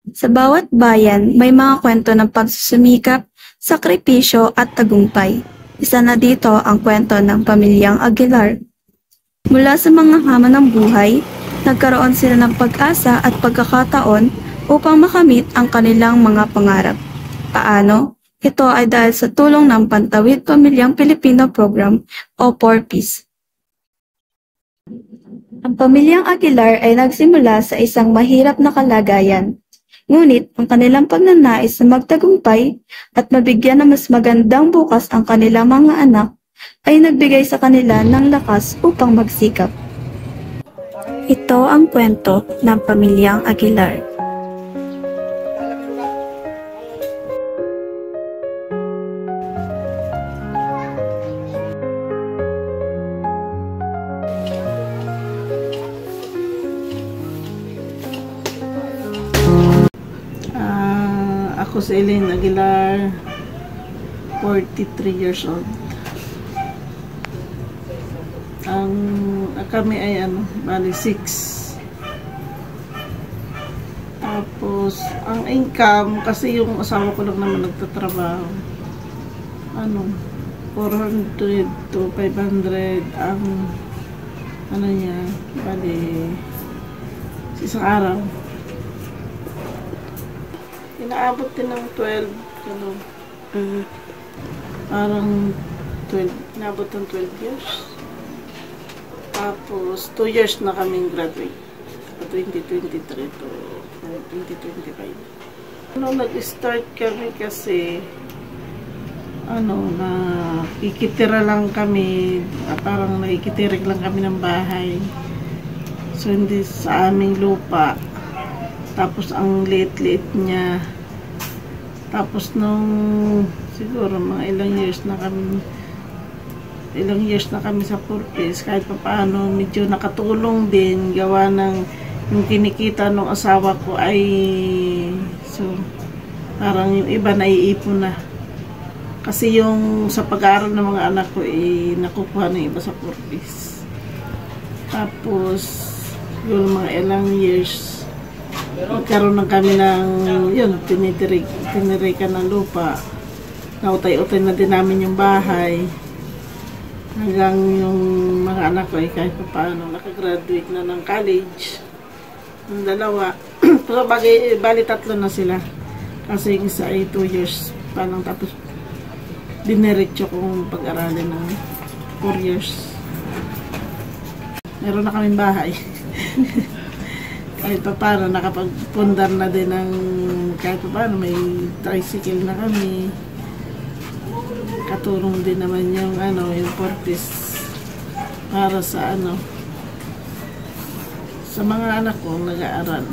Sa bawat bayan, may mga kwento ng pagsusumikap, sakripisyo at tagumpay. Isa na dito ang kwento ng pamilyang Aguilar. Mula sa mga hamon ng buhay, nagkaroon sila ng pag-asa at pagkakataon upang makamit ang kanilang mga pangarap. Paano? Ito ay dahil sa tulong ng Pantawid Pamilyang Pilipino Program o 4Ps. Ang pamilyang Aguilar ay nagsimula sa isang mahirap na kalagayan. Ngunit ang kanilang pagnanais na magtagumpay at mabigyan ng mas magandang bukas ang kanilang mga anak ay nagbigay sa kanila ng lakas upang magsikap. Ito ang kwento ng pamilyang Aguilar. Ako si Elaine Aguilar, 43 years old. Kami ay bali 6. Tapos, ang income, kasi yung asawa ko lang naman nagtatrabaho. 400 to 500 ang niya, bali isang araw. Inaabot din ng 12, parang 12, inaabot ng 12 years. Tapos, 2 years na kaming graduate. 2023 to 2025. Nag-start kami kasi, ikitira lang kami, parang nakikitirig lang kami ng bahay. So, hindi sa aming lupa. Tapos, ang liit-liit niya. Tapos, siguro, mga ilang years na kami sa 4Ps, kahit pa paano, medyo nakatulong din, gawa ng yung kinikita ng asawa ko ay, so, parang yung iba naiipon na. Kasi yung sa pag-aaral ng mga anak ko, nakukuha ng iba sa 4Ps. Tapos, yung mga ilang years, nagkaroon na kami ng, tinirikan ng lupa. Nautay-utay na din namin yung bahay. Hanggang yung mga anak ko ay kahit pa paano nakagraduate na ng college. Yung dalawa, pero bali 3 na sila. Kasi yung isa ay 2 years pa lang, tapos diniretso kong pag-aralin ng 4 years. Meron na kaming bahay. Kahit pa paano nakapagpundar na din ng kahit pa paano may tricycle na kami. Katulong din naman yung yung 4Ps para sa sa mga anak ko nag-aaral.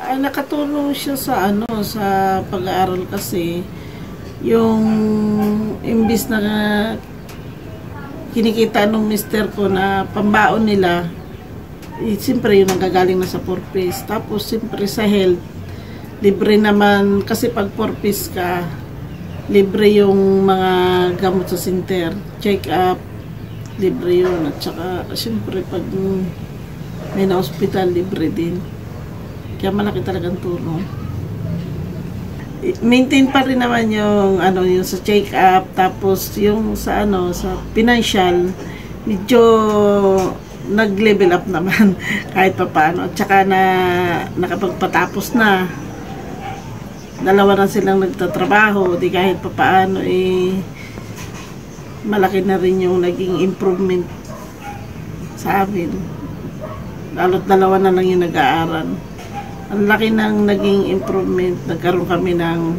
Ay, nakatulong siya sa sa pag-aaral kasi yung imbis na kinikita nung mister ko na pambaon nila, siyempre yung nanggagaling na sa 4Ps. Tapos siyempre sa health, libre naman kasi pag 4Ps ka, libre yung mga gamot sa center, check-up, libre yun. At saka, siyempre, pag may na-hospital, libre din. Kaya malaki talagang tulong. Maintain pa rin naman yung, yung sa check-up, tapos yung sa, sa financial, medyo nag-level up naman kahit pa paano. At saka nakapagpatapos na. 2 na silang nagtatrabaho, di kahit pa paano malaki na rin yung naging improvement sa amin. Lalo't 2 na lang yung nag-aaral. Ang laki ng naging improvement. Nagkaroon kami ng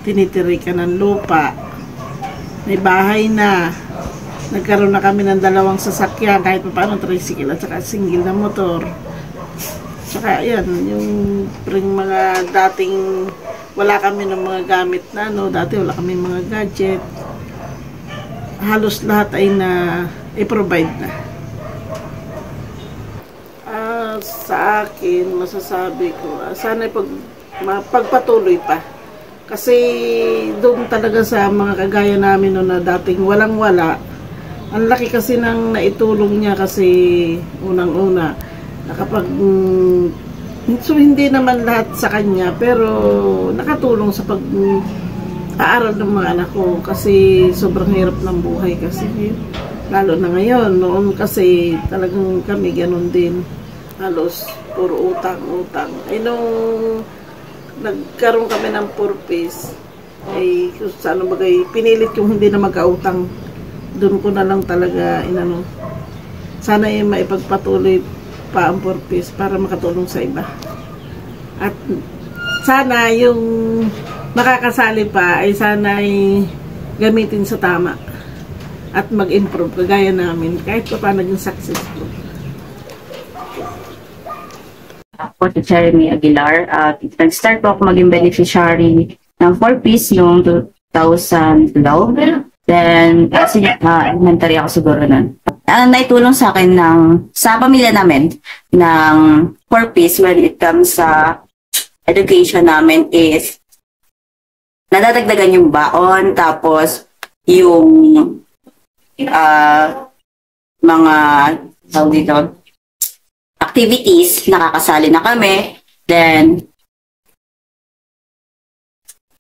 tinitirikan ng lupa. May bahay na. Nagkaroon na kami ng 2 sasakyan, kahit pa paano tricycle at saka single na motor. Tsaka yan, yung mga dating wala kami ng mga gamit na dati wala kami mga gadget. Halos lahat ay i-provide na. Sa akin, masasabi ko, sana pagpatuloy pa. Kasi doon talaga sa mga kagaya namin na dating walang-wala, ang laki kasi ng naitulong niya kasi unang-una, So, hindi naman lahat sa kanya, pero nakatulong sa pag-aaral ng mga anak ko kasi sobrang hirap ng buhay kasi. Lalo na ngayon, noon kasi talagang kami ganun din. Halos puro utang-utang. Ay nung nagkaroon kami ng purpose, ay kung saan bagay, pinilit yung hindi na magkautang. Doon ko na lang talaga inano. Sana yung maipagpatuloy pa ang purpose para makatulong sa iba. At sana yung makakasali pa ay sana ay gamitin sa tama at mag-improve kagaya namin kahit pa paano naging successful. Ako si Jeremy Aguilar at nag-start po ako maging beneficiary ng 4Ps noong 2012. Then, elementary ako siguro nun. Naitulong sa akin sa pamilya namin ng 4Ps when it comes sa education namin is nadadagdagan yung baon, tapos yung mga tawag dito, activities, nakakasali na kami. Then,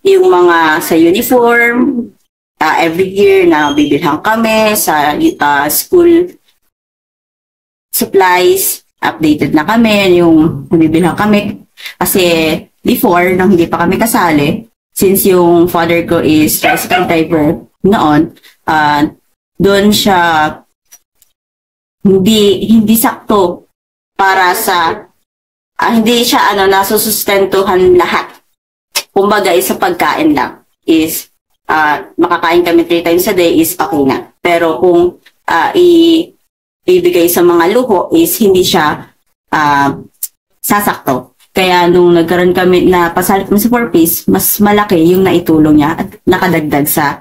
yung mga sa uniform, every year na bibilhan kami sa school supplies, updated na kami, yung bibilhan kami. Kasi before, nang hindi pa kami kasali, since yung father ko is tricycle driver noon, doon siya hindi sakto para sa hindi siya nasusustentuhan lahat. Kumbaga sa pagkain lang is makakain kami 3 times a day is okay na. Pero kung ibigay sa mga luho is hindi siya sasakto. Kaya nung nagkaroon kami na pasalit mo sa 4Ps, mas malaki yung naitulong niya at nakadagdag sa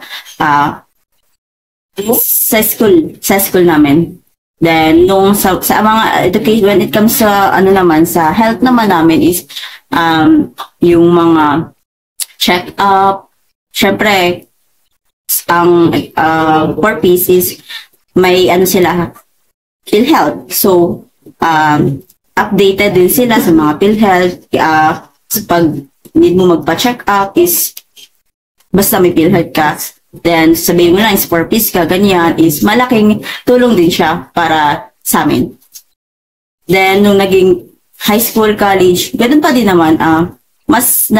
school namin. Then nung sa mga education, when it comes sa sa health naman namin is yung mga check up. Syempre ang 4Ps is may sila PhilHealth. So updated din sila sa mga PhilHealth. Pag need mo magpa-check up is basta may PhilHealth ka. Then, sabihin mo lang, is 4Ps ka, ganyan, is malaking tulong din siya para sa amin. Then, nung naging high school, college, ganun pa din naman, mas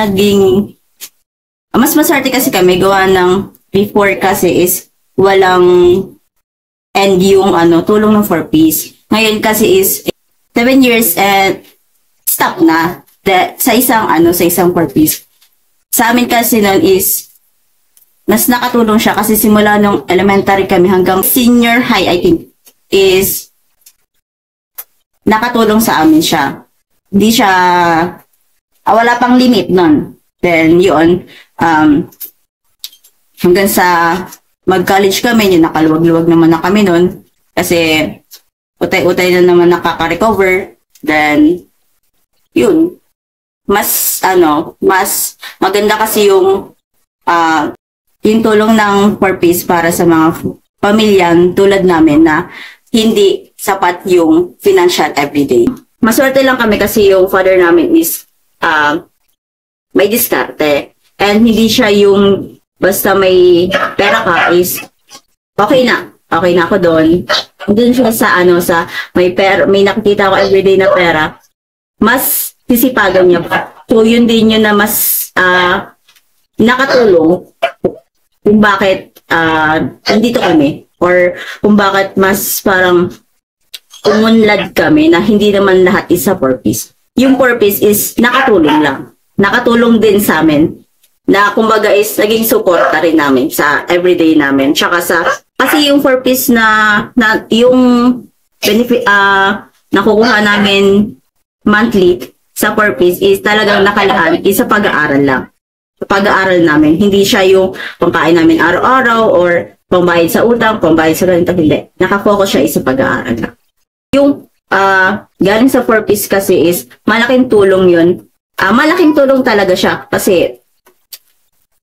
maswerte kasi kami, gawa ng before kasi is walang end yung tulong ng 4Ps. Ngayon kasi is 7 years and stop na sa isang 4Ps. Sa amin kasi nun is mas nakatulong siya kasi simula nung elementary kami hanggang senior high, I think, is nakatulong sa amin siya. Hindi siya, wala pang limit nun. Then, yun, hanggang sa mag-college kami, yun, nakaluwag-luwag naman na kami nun. Kasi, utay-utay na naman nakaka-recover. Then, yun, mas maganda kasi yung tulong ng 4Ps para sa mga pamilyang tulad namin na hindi sapat yung financial everyday. Maswerte lang kami kasi yung father namin is may diskarte. And hindi siya yung basta may pera ka is okay na. Okay na ako doon. Doon siya sa may nakikita ko everyday na pera. Mas sisipagan niya pa. So yun din yun na mas nakatulong kung bakit nandito kami or kung bakit mas parang umunlad kami na hindi naman lahat is sa 4Ps. Yung 4Ps is nakatulong lang. Nakatulong din sa amin na kumbaga is naging suporta rin namin sa everyday namin. Tsaka kasi yung 4Ps na yung benefit nakukuha namin monthly sa 4Ps is talagang nakalaan is sa pag-aaral lang. Pag-aaral namin. Hindi siya yung pangkain namin araw-araw or pambayad sa utang, pambayad sa ganito. Hindi. Nakafocus siya sa pag-aaral lang. Yung galing sa 4Ps kasi is malaking tulong yun. Malaking tulong talaga siya kasi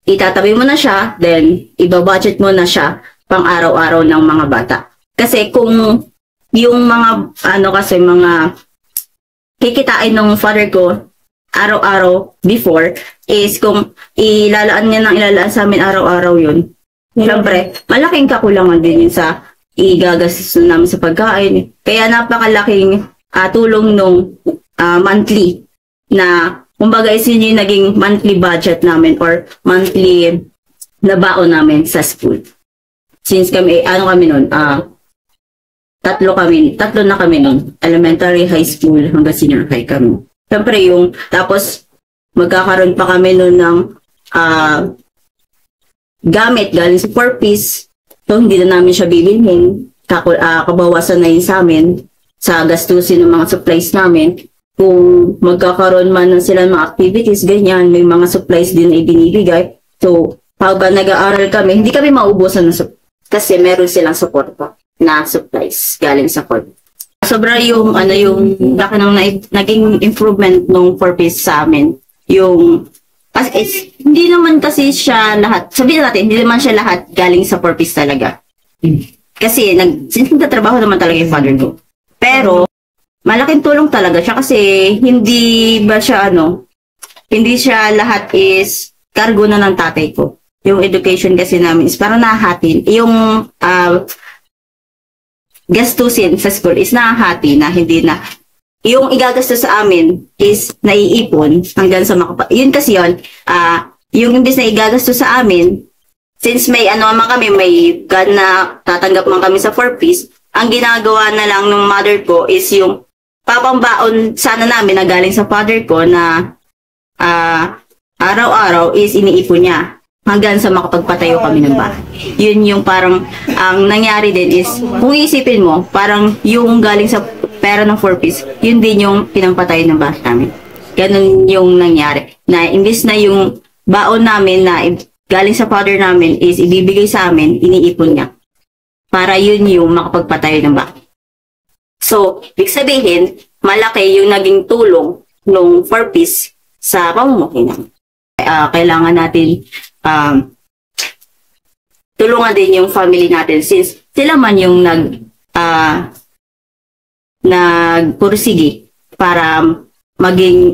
itatabi mo na siya, then ibabudget mo na siya pang araw-araw ng mga bata. Kasi kung yung mga mga kikitain ng father ko araw-araw before is kung ilalaan niya ng ilalaan sa amin araw-araw yun. Siyempre, malaking kakulangan din yun sa igagastos namin sa pagkain. Kaya napakalaking tulong nung monthly na kumbaga is yun yung naging monthly budget namin or monthly na baon namin sa school. Since kami, kami nun, tatlo na kami nun. Elementary, high school, hanggang senior high kami. Siyempre tapos magkakaroon pa kami nun ng gamit galing sa 4-piece. So, hindi na namin siya bibilhin. Kabawasan na yun sa amin sa gastusin ng mga supplies namin. Kung magkakaroon man ng sila ng mga activities, ganyan, may mga supplies din na ibinibigay. So, habang nag-aaral kami, hindi kami maubusan ng kasi meron silang support pa na supplies galing sa court. Sobra yung laki ng naging improvement ng 4-piece sa amin. Hindi naman kasi siya lahat, sabihin natin, hindi naman siya lahat galing sa 4-piece talaga. Kasi nagtatrabaho naman talaga yung father ko. Pero, malaking tulong talaga siya kasi hindi siya lahat is cargo na ng tatay ko. Yung education kasi namin is parang nahahatin. Yung gastusin sa school is nahahati na, hindi na. Yung igagastos sa amin is naiipon hanggang sa yun kasi yun, yung imbis na igagastos sa amin, since may kami, may gun na tatanggap man kami sa 4-piece, ang ginagawa na lang ng mother ko is yung papambaon sana namin na galing sa father ko na araw-araw is iniipon niya hanggang sa makapagpatayo kami ng bahay. Yun yung parang ang nangyari din is, kung isipin mo, parang yung galing sa pera ng 4-piece, yun din yung pinampatay ng bahay namin. Ganun yung nangyari. Na imbis na yung baon namin na galing sa father namin is ibibigay sa amin, iniipon niya. Para yun yung makapagpatayo ng bahay. So, ibig sabihin, malaki yung naging tulong ng 4-piece sa pamumuhay namin. Kailangan natin tulungan din yung family natin since sila man yung nagpursige para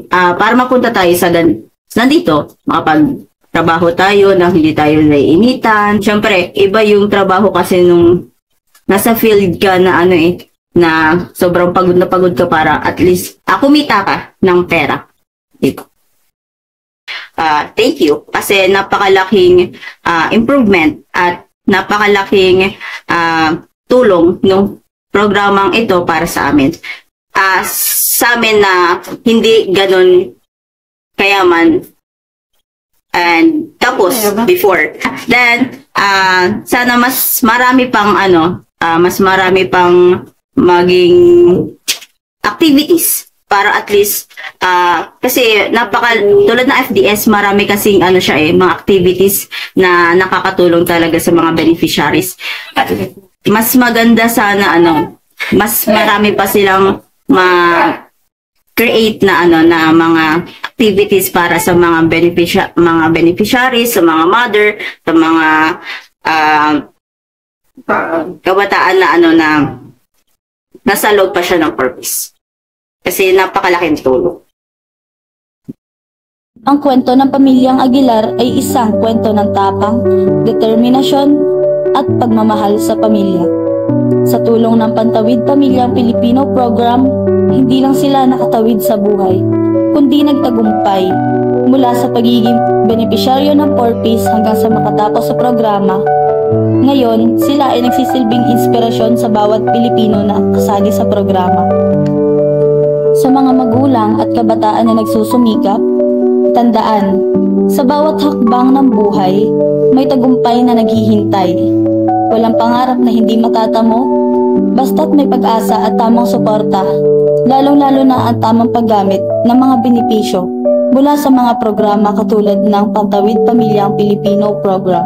para mapunta tayo sa nandito, makapagtrabaho tayo na hindi tayo naiinitan. Siyempre, iba yung trabaho kasi nung nasa field ka na na sobrang pagod na pagod ka para at least kumita ka ng pera. Dito. Thank you kasi napakalaking improvement at napakalaking tulong ng programang ito para sa amin. Sa amin na hindi ganun kayaman and tapos before. Then sana mas marami pang maging activities para at least kasi tulad ng FDS, marami kasing mga activities na nakakatulong talaga sa mga beneficiaries. Mas maganda sana mas marami pa silang create na na mga activities para sa mga beneficiaries, sa mga mother, sa mga kabataan na na nasa loob pa siya ng purpose. Kasi napakalaking tulong. Ang kwento ng pamilyang Aguilar ay isang kwento ng tapang, determinasyon at pagmamahal sa pamilya. Sa tulong ng Pantawid Pamilyang Pilipino program, hindi lang sila nakatawid sa buhay, kundi nagtagumpay mula sa pagiging benepisyaryo ng 4-piece hanggang sa makatapos sa programa. Ngayon, sila ay nagsisilbing inspirasyon sa bawat Pilipino na kasali sa programa. Sa mga magulang at kabataan na nagsusumikap, tandaan, sa bawat hakbang ng buhay, may tagumpay na naghihintay. Walang pangarap na hindi matatamo, basta't may pag-asa at tamang suporta, lalong-lalo na ang tamang paggamit ng mga benepisyo mula sa mga programa katulad ng Pantawid Pamilyang Pilipino program.